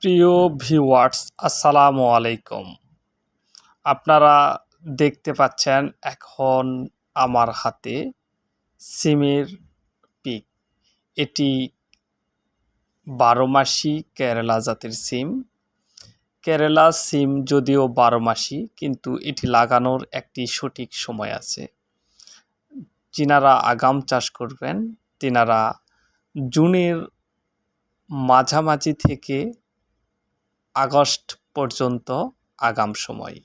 প্রিয় ভিউয়ার্স, আসসালামু আলাইকুম। আপনারা দেখতে পাচ্ছেন এখন আমার হাতে সিমের পিক। এটি ১২ মাসি কেরালা জাতের সিম। কেরালা সিম যদিও ১২ মাসি, কিন্তু এটি লাগানোর একটি সঠিক সময় আছে। যিনারা আগাম চাষ করবেন তিনারা জুনের মাঝামাঝি থেকে আগস্ট পর্যন্ত আগাম সময়।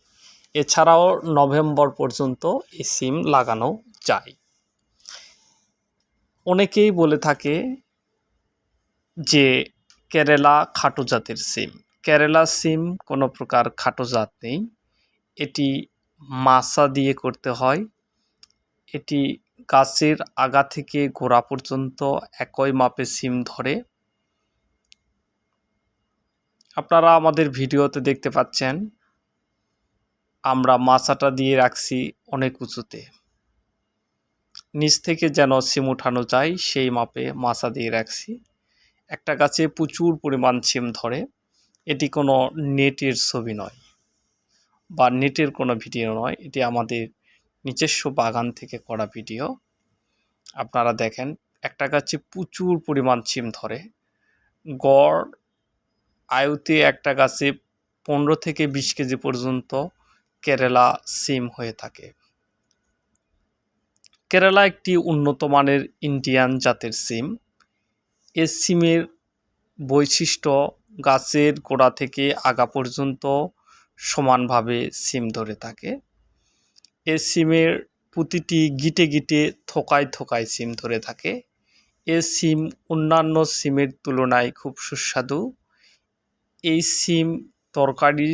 এছাড়াও নভেম্বর পর্যন্ত এই সিম লাগানো যায়। অনেকেই বলে থাকে যে কেরালা খাটো জাতের সিম। কেরালা সিম কোনো প্রকার খাটো জাত নেই। এটি মাচা দিয়ে করতে হয়। এটি গাছের আগা থেকে গোড়া পর্যন্ত একই মাপে সিম ধরে। আপনারা আমাদের ভিডিওতে দেখতে পাচ্ছেন আমরা মাচাটা দিয়ে রাখছি অনেক উঁচুতে, নিচ থেকে যেন সিম উঠানো যায় সেই মাপে মাচা দিয়ে রাখছি। একটা গাছে প্রচুর পরিমাণ সিম ধরে। এটি কোনো নেটের ছবি নয় বা নেটের কোনো ভিডিও নয়, এটি আমাদের নিজস্ব বাগান থেকে করা ভিডিও। আপনারা দেখেন একটা গাছে প্রচুর পরিমাণ সিম ধরে। গড় আয়ুতে একটা গাছে ১৫ থেকে ২০ কেজি পর্যন্ত কেরালা সিম হয়ে থাকে। কেরালা একটি উন্নত মানের ইন্ডিয়ান জাতের সিম। এ সিমের বৈশিষ্ট্য গাছের গোড়া থেকে আগা পর্যন্ত সমানভাবে সিম ধরে থাকে। এ সিমের প্রতিটি গিটে গিটে থোকায় থোকায় সিম ধরে থাকে। এ সিম অন্যান্য সিমের তুলনায় খুব সুস্বাদু। এই সিম তরকারি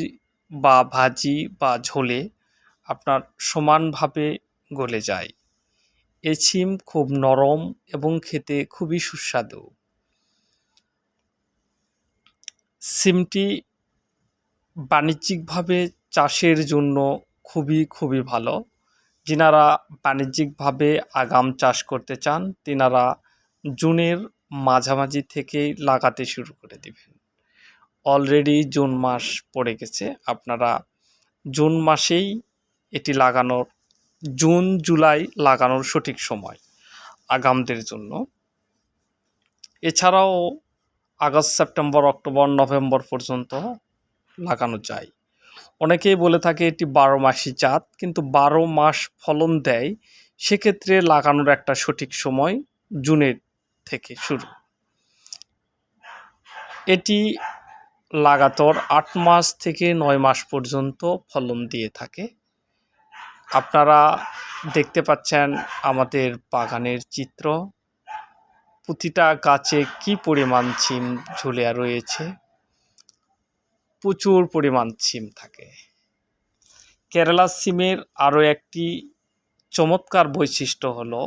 বা ভাজি বা ঝোলে আপনার সমানভাবে গলে যায়। এই সিম খুব নরম এবং খেতে খুবই সুস্বাদু। সিমটি বাণিজ্যিকভাবে চাষের জন্য খুবই ভালো। যিনারা বাণিজ্যিকভাবে আগাম চাষ করতে চান তিনারা জুনের মাঝামাঝি থেকেই লাগাতে শুরু করে দিবেন। অলরেডি জুন মাস পড়ে গেছে। আপনারা জুন মাসেই এটি লাগানোর, জুন জুলাই লাগানোর সঠিক সময় আগামদের জন্য। এছাড়াও আগস্ট, সেপ্টেম্বর, অক্টোবর, নভেম্বর পর্যন্ত লাগানো যায়। অনেকেই বলে থাকে এটি ১২ মাসি জাত, কিন্তু ১২ মাস ফলন দেয়। সেক্ষেত্রে লাগানোর একটা সঠিক সময় জুনের থেকে শুরু। এটি লাগাতার ৮ মাস থেকে ৯ মাস পর্যন্ত ফলন দিয়ে থাকে। আপনারা দেখতে পাচ্ছেন আমাদের বাগানের চিত্র। প্রতিটা গাছে কি পরিমাণ সিম ঝুলে রয়েছে, প্রচুর পরিমাণ সিম থাকে। কেরালা সিমের আরও একটি চমৎকার বৈশিষ্ট্য হলো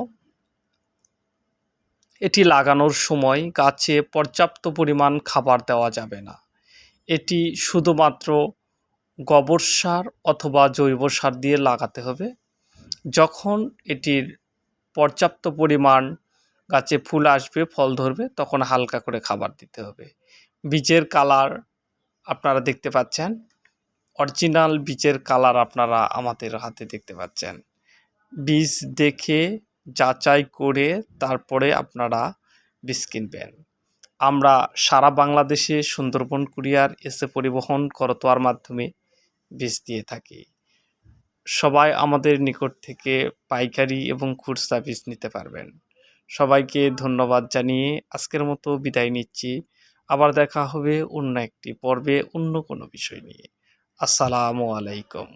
এটি লাগানোর সময় গাছে পর্যাপ্ত পরিমাণ খাবার দেওয়া যাবে না। এটি শুধুমাত্র গোবর সার অথবা জৈব সার দিয়ে লাগাতে হবে। যখন এটির পর্যাপ্ত পরিমাণ গাছে ফুল আসবে, ফল ধরবে, তখন হালকা করে খাবার দিতে হবে। বীজের কালার আপনারা দেখতে পাচ্ছেন, অরিজিনাল বীজের কালার আপনারা আমাদের হাতে দেখতে পাচ্ছেন। বীজ দেখে যাচাই করে তারপরে আপনারা বীজ কিনবেন। আমরা সারা বাংলাদেশে সুন্দরবন কুরিয়ার এসে পরিবহন করতোয়ার মাধ্যমে বীজ দিয়ে থাকি। সবাই আমাদের নিকট থেকে পাইকারি এবং খুচরা বীজ নিতে পারবেন। সবাইকে ধন্যবাদ জানিয়ে আজকের মতো বিদায় নিচ্ছি। আবার দেখা হবে অন্য একটি পর্বে অন্য কোনো বিষয় নিয়ে। আসসালামু আলাইকুম।